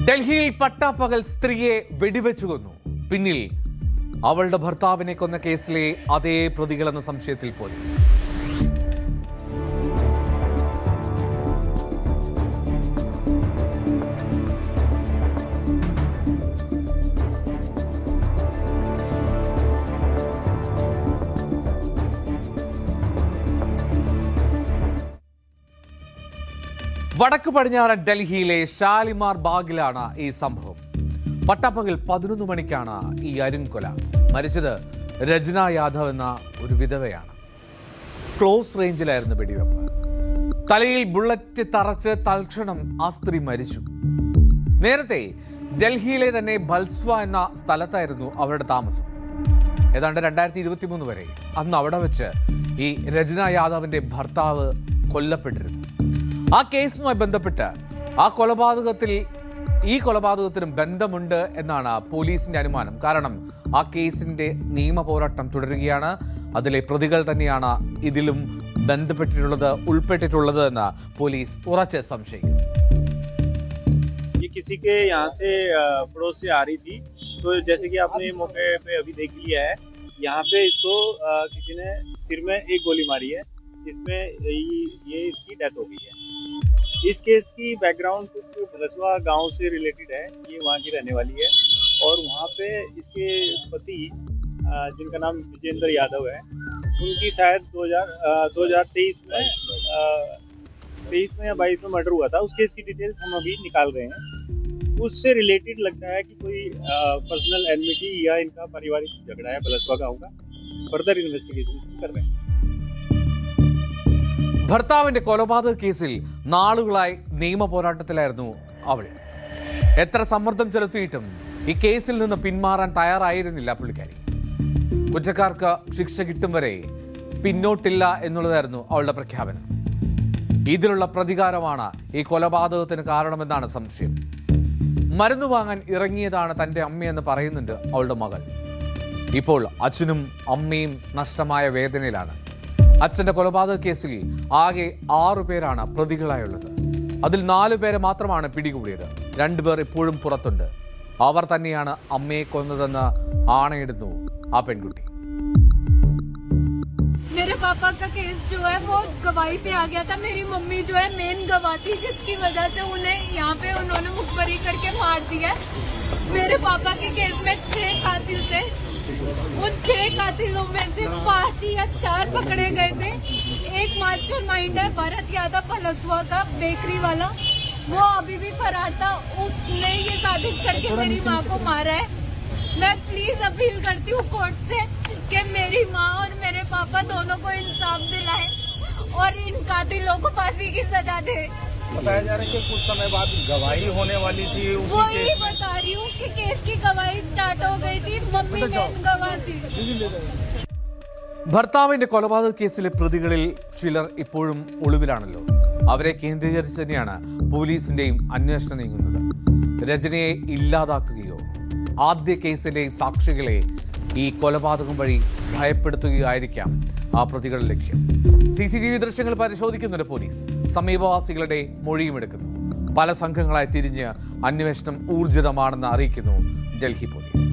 ഡൽഹിയിൽ പട്ടാപ്പകൽ സ്ത്രീയെ വെടിവെച്ചു കൊന്നു. പിന്നിൽ അവളുടെ ഭർത്താവിനെ കൊന്ന കേസിലെ അതേ പ്രതികളെന്ന സംശയത്തിൽ പോലീസ്. വടക്ക് പടിഞ്ഞാറൻ ഡൽഹിയിലെ ഷാലിമാർ ബാഗിലാണ് ഈ സംഭവം. പട്ടാപ്പകൽ 11 മണിക്കാണ് ഈ അരുംകൊല. മരിച്ചത് രചന യാദവ് എന്ന ഒരു വിധവയാണ്. ക്ലോസ് റേഞ്ചിലായിരുന്നു വെടിവെപ്പ്. തലയിൽ ബുള്ളറ്റ് തറച്ച് തൽക്ഷണം ആ സ്ത്രീ മരിച്ചു. നേരത്തെ ഡൽഹിയിലെ തന്നെ ബൽസ്വ എന്ന സ്ഥലത്തായിരുന്നു അവരുടെ താമസം. ഏതാണ്ട് 2023 വരെ. അന്ന് അവിടെ വെച്ച് ഈ രചന യാദവിന്റെ ഭർത്താവ് കൊല്ലപ്പെട്ടിരുന്നു. ആ കേസുമായി ബന്ധപ്പെട്ട് ഈ കൊലപാതകത്തിനും ബന്ധമുണ്ട് എന്നാണ് പോലീസിന്റെ അനുമാനം. കാരണം ആ കേസിന്റെ നിയമ പോരാട്ടം തുടരുകയാണ്. അതിലെ പ്രതികൾ തന്നെയാണ് ഇതിലും ഉൾപ്പെട്ടിട്ടുള്ളത് എന്ന് പോലീസ് ഉറച്ച് സംശയിക്കുന്നു. किसी के यहाँ से पड़ोस से आ रही थी, तो जैसे कि आपने मौके पे अभी देख लिया है, यहाँ पे इसको किसी ने सिर में एक गोली मारी है, जिसमें ये इसकी डेथ हो गई है। इस केस की बैकग्राउंड कुछ बलसवा गांव से रिलेटेड है। ये वहाँ की रहने वाली है और वहाँ पे इसके पति जिनका नाम विजेंद्र यादव है, उनकी शायद 2023 में या 22 में मर्डर हुआ था। उस केस की डिटेल्स हम अभी निकाल रहे हैं। उससे रिलेटेड लगता है कि कोई पर्सनल एनमिटी या इनका पारिवारिक झगड़ा है बलसवा गांव का। फर्दर इन्वेस्टिगेशन कर रहे हैं. ഭർത്താവിന്റെ കൊലപാതക കേസിൽ നാളുകളായി നിയമ പോരാട്ടത്തിലായിരുന്നു അവൾ. എത്ര സമ്മർദ്ദം ചെലുത്തിയിട്ടും ഈ കേസിൽ നിന്ന് പിന്മാറാൻ തയ്യാറായിരുന്നില്ല പുള്ളിക്കാരി. കുറ്റക്കാർക്ക് ശിക്ഷ കിട്ടും വരെ പിന്നോട്ടില്ല എന്നുള്ളതായിരുന്നു അവളുടെ പ്രഖ്യാപനം. ഇതിലുള്ള പ്രതികാരമാണ് ഈ കൊലപാതകത്തിന് കാരണമെന്നാണ് സംശയം. മരുന്ന് വാങ്ങാൻ ഇറങ്ങിയതാണ് തൻ്റെ അമ്മയെന്ന് പറയുന്നുണ്ട് അവളുടെ മകൾ. ഇപ്പോൾ അച്ഛനും അമ്മയും നഷ്ടമായ വേദനയിലാണ്. അച്ഛൻ്റെ കൊലപാതക കേസിൽ ആകെ 6 പേരാണ് പ്രതികളായുള്ളത്. അതിൽ 4 പേരെ മാത്രമാണ് പിടികൂടിയത്. 2 പേർ ഇപ്പോഴും പുറത്തുണ്ട്. അവർ തന്നെയാണ് അമ്മയെ കൊന്നതെന്ന് ആണയിടുന്നു ആ പെൺകുട്ടി. मेरे पापा का केस जो है वो गवाही पे आ गया था. मेरी मम्मी जो है मेन गवाह थी, जिसकी वजह से उन्हें यहाँ पे उन्होंने मुखबरी करके मार दिया. मेरे पापा के केस में 6 कातिल थे. उन 6 कातिलों में से 5 या 4 पकड़े गए थे. एक मास्टरमाइंड है भरत यादव बलसवा का, बेकरी वाला, वो अभी भी फरार था. उसने ये साजिश करके मेरी माँ को मारा है. मैं प्लीज अपील करती हूँ कोर्ट से कि मेरी माँ और मेरे पापा दोनों को इंसाफ दिलाए और इन कातिलों को फांसी की सजा दे. बताया जा रहा है कि कुछ समय बाद गवाही होने वाली थी. वही बता रही हूँ कि केस की गवाही स्टार्ट हो गई थी. मम्मी मेन गवाह थी. ഭർത്താവിന്റെ കൊലപാതക കേസിലെ പ്രതികളിൽ ചിലർ ഇപ്പോഴും ഒളിവിലാണല്ലോ. അവരെ കേന്ദ്രീകരിച്ച് തന്നെയാണ് പോലീസിന്റെയും അന്വേഷണം നീങ്ങുന്നത്. രചനയെ ഇല്ലാതാക്കുകയോ ആദ്യ കേസിലെ സാക്ഷികളെ ഈ കൊലപാതകം വഴി ഭയപ്പെടുത്തുകയായിരിക്കാം ആ പ്രതികളുടെ ലക്ഷ്യം. CCTV ദൃശ്യങ്ങൾ പരിശോധിക്കുന്നുണ്ട് പോലീസ്. സമീപവാസികളുടെ മൊഴിയും എടുക്കുന്നു. പല സംഘങ്ങളായി തിരിഞ്ഞ് അന്വേഷണം ഊർജിതമാണെന്ന് അറിയിക്കുന്നു ഡൽഹി പോലീസ്.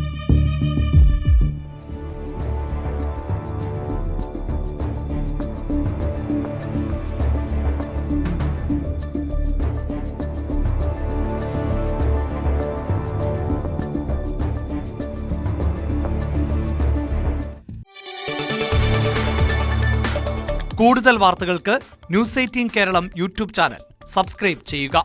കൂടുതൽ വാർത്തകൾക്ക് News 18 Keralam YouTube channel subscribe ചെയ്യുക.